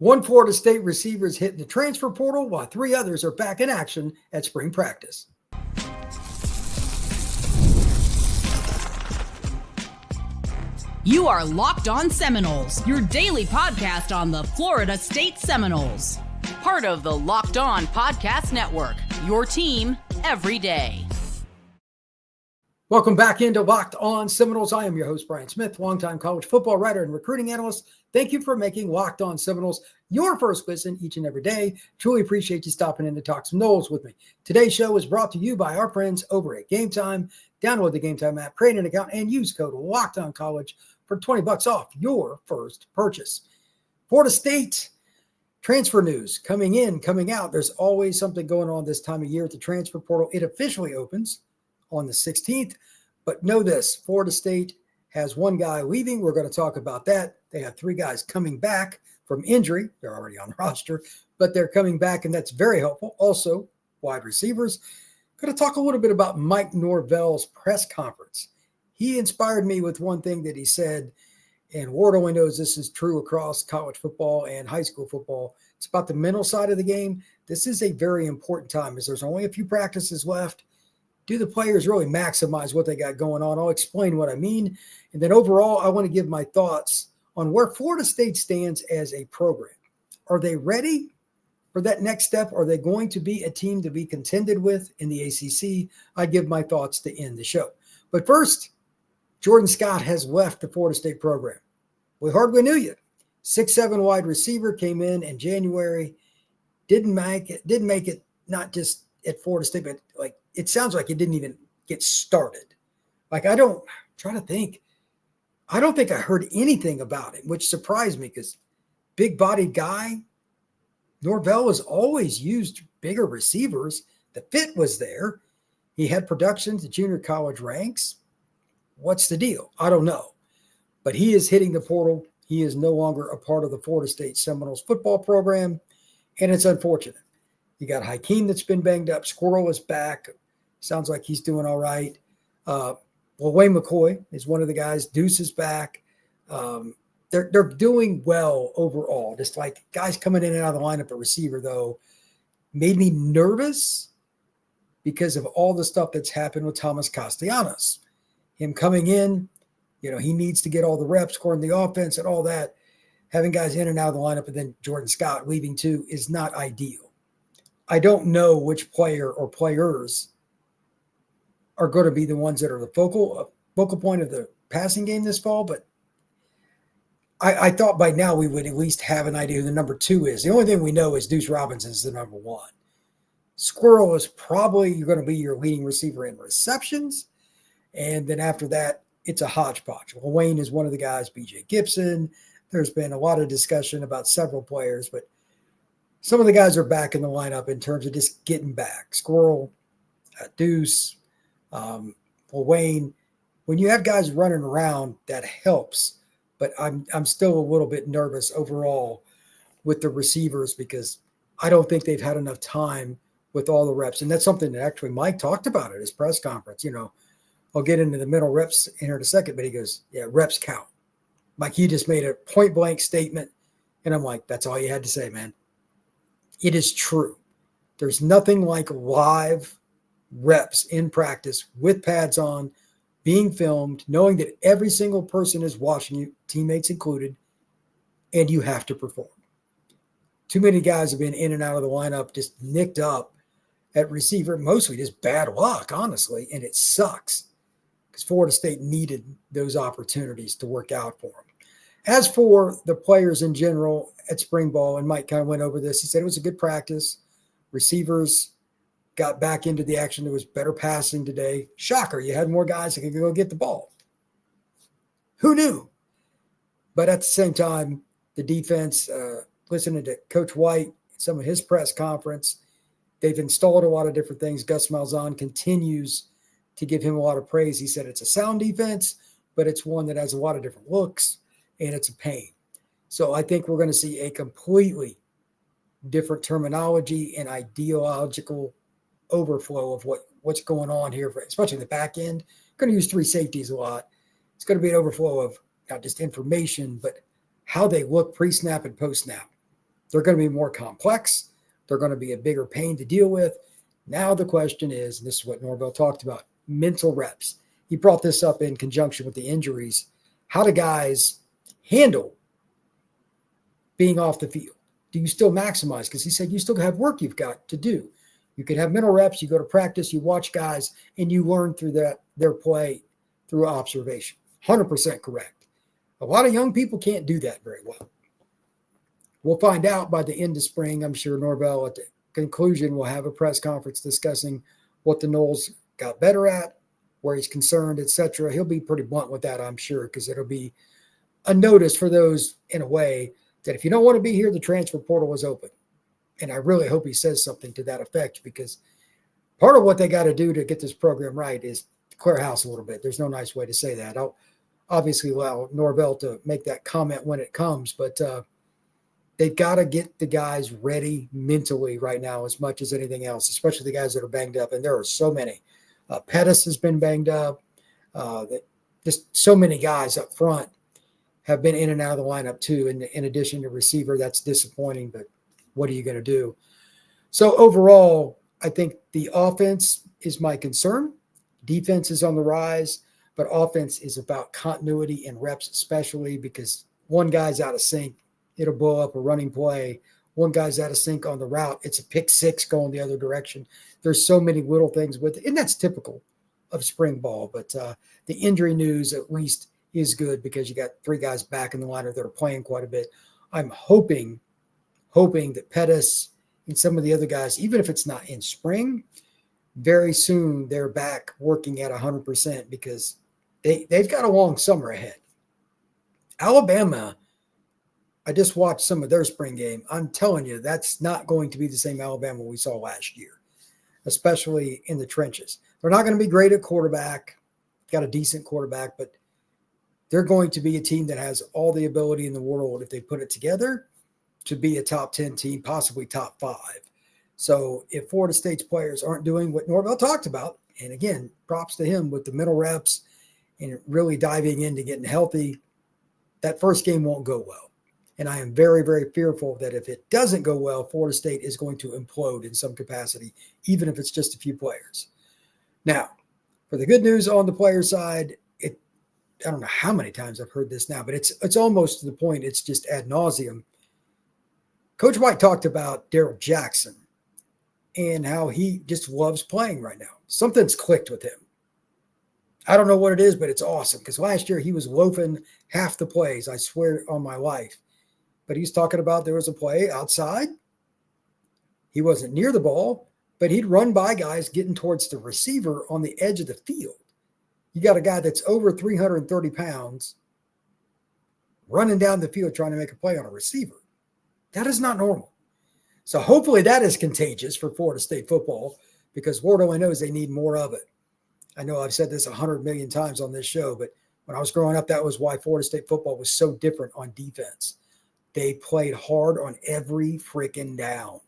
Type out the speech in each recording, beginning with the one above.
One Florida State receiver is hitting the transfer portal while three others are back in action at spring practice. You are Locked On Seminoles, your daily podcast on the Florida State Seminoles. Part of the Locked On Podcast Network, your team every day. Welcome back into Locked On Seminoles. I am your host, Brian Smith, longtime college football writer and recruiting analyst. Thank you for making Locked On Seminoles your first listen each and every day. Truly appreciate you stopping in to talk some Noles with me. Today's show is brought to you by our friends over at Gametime. Download the Gametime app, create an account, and use code LOCKEDONCollege for $20 off your first purchase. Florida State transfer news coming in, coming out. There's always something going on this time of year at the transfer portal. It officially opens on the 16th. But know this, Florida State has one guy leaving. We're going to talk about that. They have three guys coming back from injury. They're already on the roster, but they're coming back, and that's very helpful. Also, wide receivers. Going to talk a little bit about Mike Norvell's press conference. He inspired me with one thing that he said, and Ward only knows this is true across college football and high school football. It's about the mental side of the game. This is a very important time as there's only a few practices left. Do the players really maximize what they got going on? I'll explain what I mean. And then overall, I want to give my thoughts on where Florida State stands as a program. Are they ready for that next step? Are they going to be a team to be contended with in the ACC? I give my thoughts to end the show. But first, Jordan Scott has left the Florida State program. We hardly knew you. 6'7" wide receiver came in January. Didn't make it not just at Florida State, but like it sounds like it didn't even get started. Like I don't think I heard anything about it, which surprised me because big-bodied guy. Norvell has always used bigger receivers. The fit was there. He had production to junior college ranks. What's the deal? I don't know. But he is hitting the portal. He is no longer a part of the Florida State Seminoles football program, and it's unfortunate. You got Hakeem that's been banged up. Squirrel is back. Sounds like he's doing all right. Wayne McCoy is one of the guys. Deuce is back. They're doing well overall. Just like guys coming in and out of the lineup at receiver, though, made me nervous because of all the stuff that's happened with Thomas Castellanos. Him coming in, he needs to get all the reps, according to the offense and all that. Having guys in and out of the lineup and then Jordan Scott leaving too is not ideal. I don't know which player or players are going to be the ones that are the focal point of the passing game this fall, but I thought by now we would at least have an idea who the number two is. The only thing we know is Deuce Robinson is the number one. Squirrel is probably going to be your leading receiver in receptions, and then after that, it's a hodgepodge. Well, Wayne is one of the guys, BJ Gibson. There's been a lot of discussion about several players, but some of the guys are back in the lineup in terms of just getting back. Squirrel, Deuce, Wayne. When you have guys running around, that helps. But I'm still a little bit nervous overall with the receivers because I don't think they've had enough time with all the reps. And that's something that actually Mike talked about at his press conference. I'll get into the middle reps in here in a second, but he goes, yeah, reps count. Like he just made a point blank statement. And I'm like, that's all you had to say, man. It is true. There's nothing like live reps in practice with pads on, being filmed, knowing that every single person is watching you, teammates included, and you have to perform. Too many guys have been in and out of the lineup, just nicked up at receiver, mostly just bad luck, honestly, and it sucks because Florida State needed those opportunities to work out for them. As for the players in general at spring ball, and Mike kind of went over this, he said it was a good practice. Receivers got back into the action. There was better passing today. Shocker, you had more guys that could go get the ball. Who knew? But at the same time, the defense, listening to Coach White, some of his press conference, they've installed a lot of different things. Gus Malzahn continues to give him a lot of praise. He said it's a sound defense, but it's one that has a lot of different looks, and it's a pain. So I think we're going to see a completely different terminology and ideological overflow of what's going on here, especially in the back end. Going to use three safeties a lot. It's going to be an overflow of not just information, but how they look pre-snap and post-snap. They're going to be more complex. They're going to be a bigger pain to deal with. Now the question is, and this is what Norvell talked about, mental reps. He brought this up in conjunction with the injuries. How do guys handle being off the field? Do you still maximize? Because he said you still have work you've got to do. You can have mental reps, you go to practice, you watch guys, and you learn through their play through observation. 100% correct. A lot of young people can't do that very well. We'll find out by the end of spring. I'm sure Norvell at the conclusion will have a press conference discussing what the Noles got better at, where he's concerned, etc. He'll be pretty blunt with that, I'm sure, because it'll be a notice for those in a way that if you don't want to be here, the transfer portal is open. And I really hope he says something to that effect, because part of what they got to do to get this program right is clear house a little bit. There's no nice way to say that. I'll obviously allow Norvell to make that comment when it comes, but they've got to get the guys ready mentally right now as much as anything else, especially the guys that are banged up. And there are so many. Pettis has been banged up. Just so many guys up front have been in and out of the lineup too. In addition to receiver, that's disappointing, but what are you going to do? So overall, I think the offense is my concern. Defense is on the rise, but offense is about continuity and reps, especially because one guy's out of sync, it'll blow up a running play. One guy's out of sync on the route, it's a pick six going the other direction. There's so many little things with it, and that's typical of spring ball. But the injury news at least is good because you got three guys back in the lineup that are playing quite a bit. I'm hoping that Pettis and some of the other guys, even if it's not in spring, very soon they're back working at 100% because they've got a long summer ahead. Alabama, I just watched some of their spring game. I'm telling you, that's not going to be the same Alabama we saw last year, especially in the trenches. They're not going to be great at quarterback, got a decent quarterback, but they're going to be a team that has all the ability in the world if they put it together to be a top 10 team, possibly top 5. So if Florida State's players aren't doing what Norvell talked about, and again, props to him with the mental reps and really diving into getting healthy, that first game won't go well. And I am very, very fearful that if it doesn't go well, Florida State is going to implode in some capacity, even if it's just a few players. Now, for the good news on the player side, I don't know how many times I've heard this now, but it's almost to the point it's just ad nauseum. Coach White talked about Darrell Jackson and how he just loves playing right now. Something's clicked with him. I don't know what it is, but it's awesome because last year he was loafing half the plays, I swear on my life. But he's talking about there was a play outside. He wasn't near the ball, but he'd run by guys getting towards the receiver on the edge of the field. You got a guy that's over 330 pounds running down the field trying to make a play on a receiver. That is not normal. So hopefully that is contagious for Florida State football because Lord only knows they need more of it. I know I've said this 100 million times on this show, but when I was growing up, that was why Florida State football was so different on defense. They played hard on every freaking down.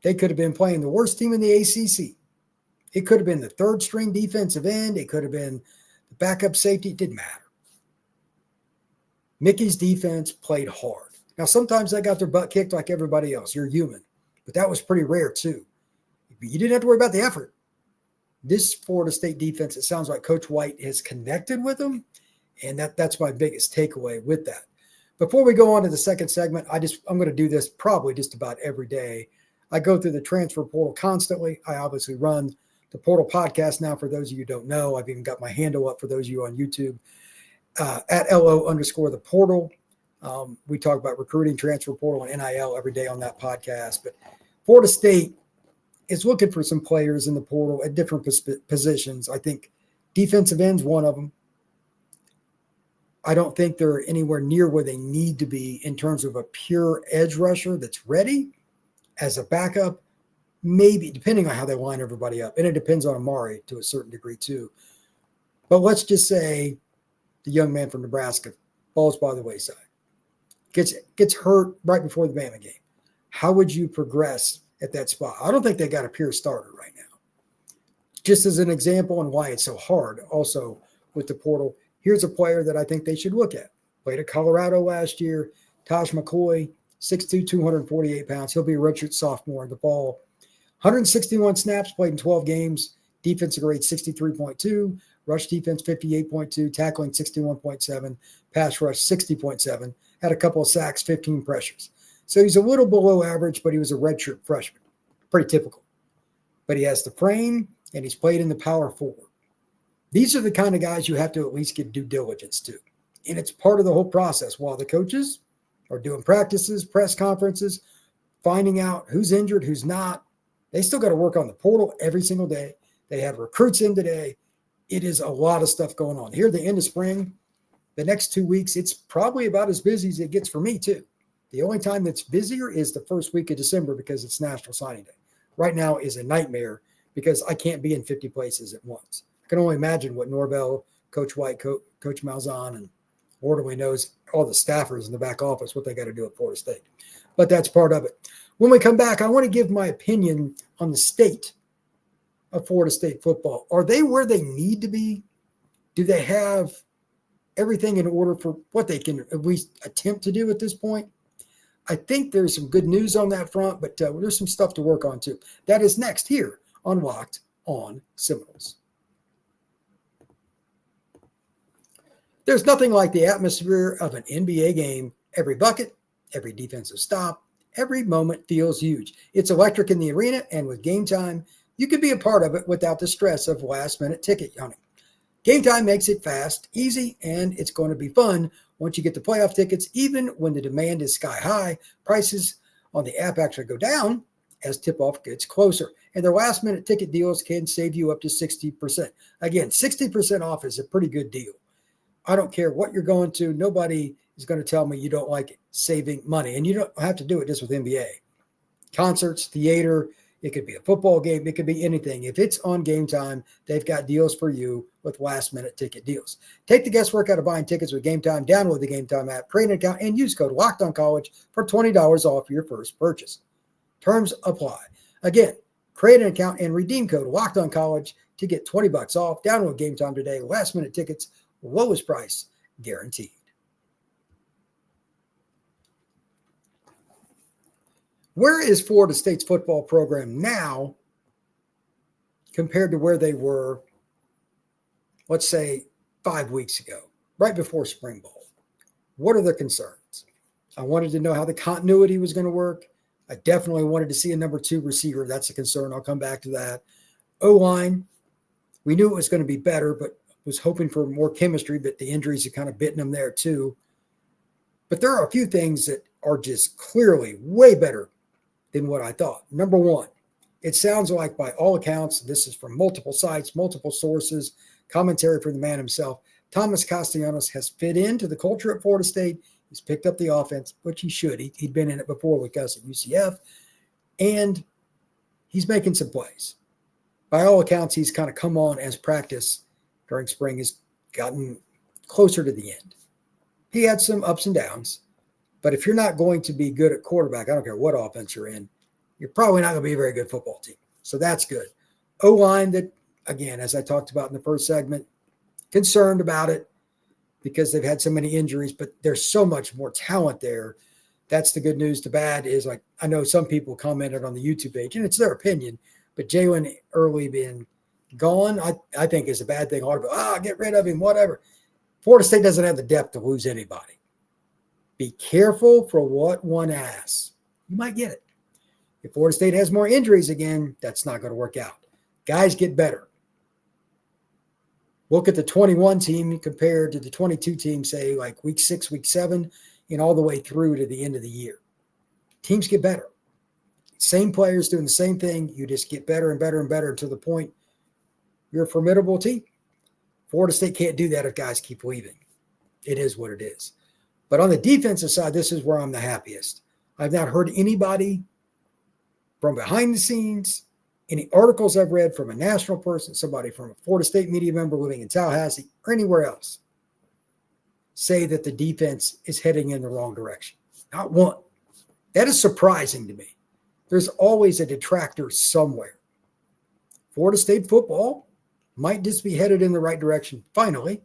They could have been playing the worst team in the ACC. It could have been the third string defensive end. It could have been the backup safety. It didn't matter. Mickey's defense played hard. Now, sometimes they got their butt kicked like everybody else. You're human. But that was pretty rare, too. You didn't have to worry about the effort. This Florida State defense, it sounds like Coach White has connected with them, and that's my biggest takeaway with that. Before we go on to the second segment, I'm going to do this probably just about every day. I go through the transfer portal constantly. I obviously run the Portal Podcast now, for those of you who don't know. I've even got my handle up for those of you on YouTube, at @LO_the portal. We talk about recruiting, transfer portal, and NIL every day on that podcast. But Florida State is looking for some players in the portal at different positions. I think defensive end's one of them. I don't think they're anywhere near where they need to be in terms of a pure edge rusher that's ready as a backup. Maybe, depending on how they line everybody up. And it depends on Amari to a certain degree, too. But let's just say the young man from Nebraska falls by the wayside. Gets hurt right before the Bama game. How would you progress at that spot? I don't think they got a pure starter right now. Just as an example and why it's so hard also with the portal, here's a player that I think they should look at. Played at Colorado last year. Taj McCoy, 6'2", 248 pounds. He'll be a redshirt sophomore in the fall. 161 snaps, played in 12 games. Defensive grade 63.2. Rush defense 58.2. Tackling 61.7. Pass rush 60.7. Had a couple of sacks, 15 pressures. So he's a little below average, but he was a redshirt freshman. Pretty typical. But he has the frame, and he's played in the Power Four. These are the kind of guys you have to at least give due diligence to. And it's part of the whole process. While the coaches are doing practices, press conferences, finding out who's injured, who's not, they still got to work on the portal every single day. They have recruits in today. It is a lot of stuff going on. Here at the end of spring, the next 2 weeks, it's probably about as busy as it gets for me too. The only time that's busier is the first week of December because it's National Signing Day. Right now is a nightmare because I can't be in 50 places at once. I can only imagine what Norvell, Coach White, Coach Malzahn, and Lord only knows all the staffers in the back office what they got to do at Florida State. But that's part of it. When we come back, I want to give my opinion on the state of Florida State football. Are they where they need to be? Do they have everything in order for what they can at least attempt to do at this point? I think there's some good news on that front, but there's some stuff to work on too. That is next here on Locked on Seminoles. There's nothing like the atmosphere of an NBA game. Every bucket, every defensive stop, every moment feels huge. It's electric in the arena, and with Gametime, you can be a part of it without the stress of last-minute ticket hunting. Gametime makes it fast, easy, and it's going to be fun once you get the playoff tickets. Even when the demand is sky high, prices on the app actually go down as tip-off gets closer. And their last-minute ticket deals can save you up to 60%. Again, 60% off is a pretty good deal. I don't care what you're going to. Nobody is going to tell me you don't like saving money. And you don't have to do it just with NBA. Concerts, theater, it could be a football game. It could be anything. If it's on Gametime, they've got deals for you with last-minute ticket deals. Take the guesswork out of buying tickets with Gametime. Download the Gametime app, create an account, and use code LOCKEDONCollege for $20 off your first purchase. Terms apply. Again, create an account and redeem code LOCKEDONCollege to get $20 off. Download Gametime today. Last-minute tickets, lowest price guaranteed. Where is Florida State's football program now compared to where they were, let's say, 5 weeks ago, right before spring ball? What are the concerns? I wanted to know how the continuity was going to work. I definitely wanted to see a number 2 receiver. That's a concern. I'll come back to that. O-line, we knew it was going to be better, but was hoping for more chemistry, but the injuries have kind of bitten them there too. But there are a few things that are just clearly way better than what I thought. Number 1, it sounds like by all accounts, this is from multiple sites, multiple sources, commentary from the man himself, Thomas Castellanos has fit into the culture at Florida State. He's picked up the offense, which he should. He'd been in it before with us at UCF, and he's making some plays. By all accounts, he's kind of come on as practice during spring has gotten closer to the end. He had some ups and downs, but if you're not going to be good at quarterback, I don't care what offense you're in, you're probably not going to be a very good football team. So that's good. O-line that, again, as I talked about in the first segment, concerned about it because they've had so many injuries, but there's so much more talent there. That's the good news. The bad is, like, I know some people commented on the YouTube page, and it's their opinion, but Jalen Early being gone, I think is a bad thing. A lot of people, get rid of him, whatever. Florida State doesn't have the depth to lose anybody. Be careful for what one asks. You might get it. If Florida State has more injuries again, that's not going to work out. Guys get better. Look at the 21 team compared to the 22 team, say like week 6, week 7, and all the way through to the end of the year. Teams get better. Same players doing the same thing. You just get better and better and better to the point you're a formidable team. Florida State can't do that if guys keep leaving. It is what it is. But on the defensive side, this is where I'm the happiest. I've not heard anybody from behind the scenes, any articles I've read from a national person, somebody from a Florida State media member living in Tallahassee or anywhere else, say that the defense is heading in the wrong direction. Not one. That is surprising to me. There's always a detractor somewhere. Florida State football might just be headed in the right direction, finally,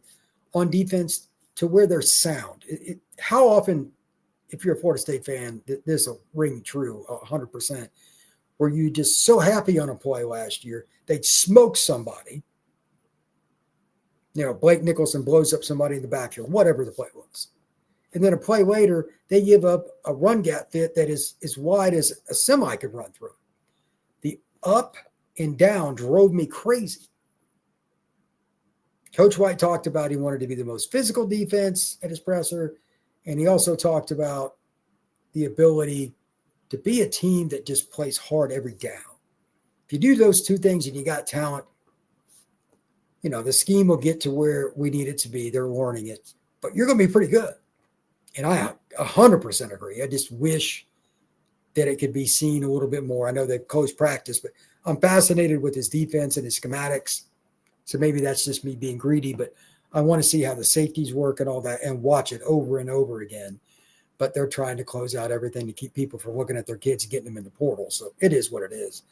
on defense to where they're sound. How often if you're a Florida State fan, this will ring true 100%. Were you just so happy on a play last year, they'd smoke somebody. Blake Nicholson blows up somebody in the backfield, whatever the play was. And then a play later, they give up a run gap fit that is as wide as a semi could run through. The up and down drove me crazy. Coach White talked about he wanted to be the most physical defense at his presser, and he also talked about the ability to be a team that just plays hard every down. If you do those two things and you got talent, the scheme will get to where we need it to be. They're learning it, but you're going to be pretty good. And I 100% agree. I just wish that it could be seen a little bit more. I know they've closed practice, but I'm fascinated with his defense and his schematics. So maybe that's just me being greedy, but I want to see how the safeties work and all that and watch it over and over again. But they're trying to close out everything to keep people from looking at their kids and getting them in the portal. So it is what it is.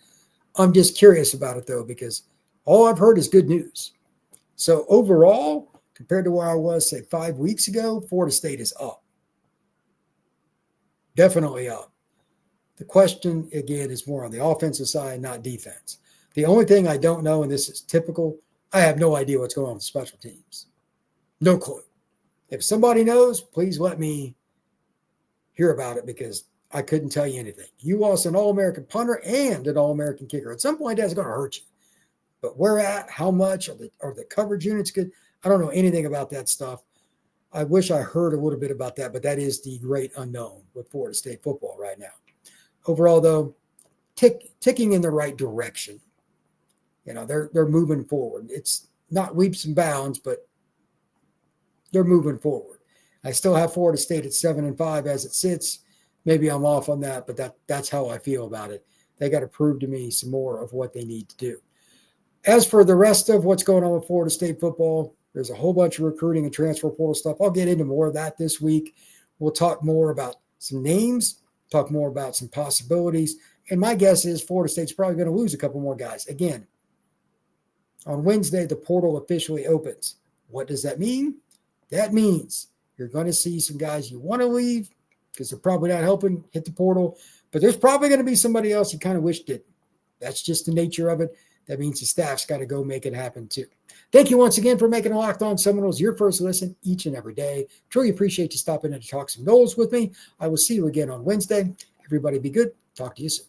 I'm just curious about it, though, because all I've heard is good news. So overall, compared to where I was, say, 5 weeks ago, Florida State is up. Definitely up. The question, again, is more on the offensive side, not defense. The only thing I don't know, and this is typical, I have no idea what's going on with special teams. No clue. If somebody knows, please let me hear about it, because I couldn't tell you anything. You lost an All-American punter and an All-American kicker. At some point, that's going to hurt you. But where at, how much, are the coverage units good? I don't know anything about that stuff. I wish I heard a little bit about that, but that is the great unknown with Florida State football right now. Overall, though, ticking in the right direction. They're moving forward. It's not leaps and bounds, but they're moving forward. I still have Florida State at 7-5 as it sits. Maybe I'm off on that, but that's how I feel about it. They got to prove to me some more of what they need to do. As for the rest of what's going on with Florida State football, there's a whole bunch of recruiting and transfer portal stuff. I'll get into more of that this week. We'll talk more about some names, talk more about some possibilities. And my guess is Florida State's probably going to lose a couple more guys. Again, on Wednesday, the portal officially opens. What does that mean? That means you're going to see some guys you want to leave because they're probably not helping hit the portal, but there's probably going to be somebody else you kind of wish didn't. That's just the nature of it. That means the staff's got to go make it happen too. Thank you once again for making Locked On Seminoles your first listen each and every day. Truly appreciate you stopping in to talk some Noles with me. I will see you again on Wednesday. Everybody be good. Talk to you soon.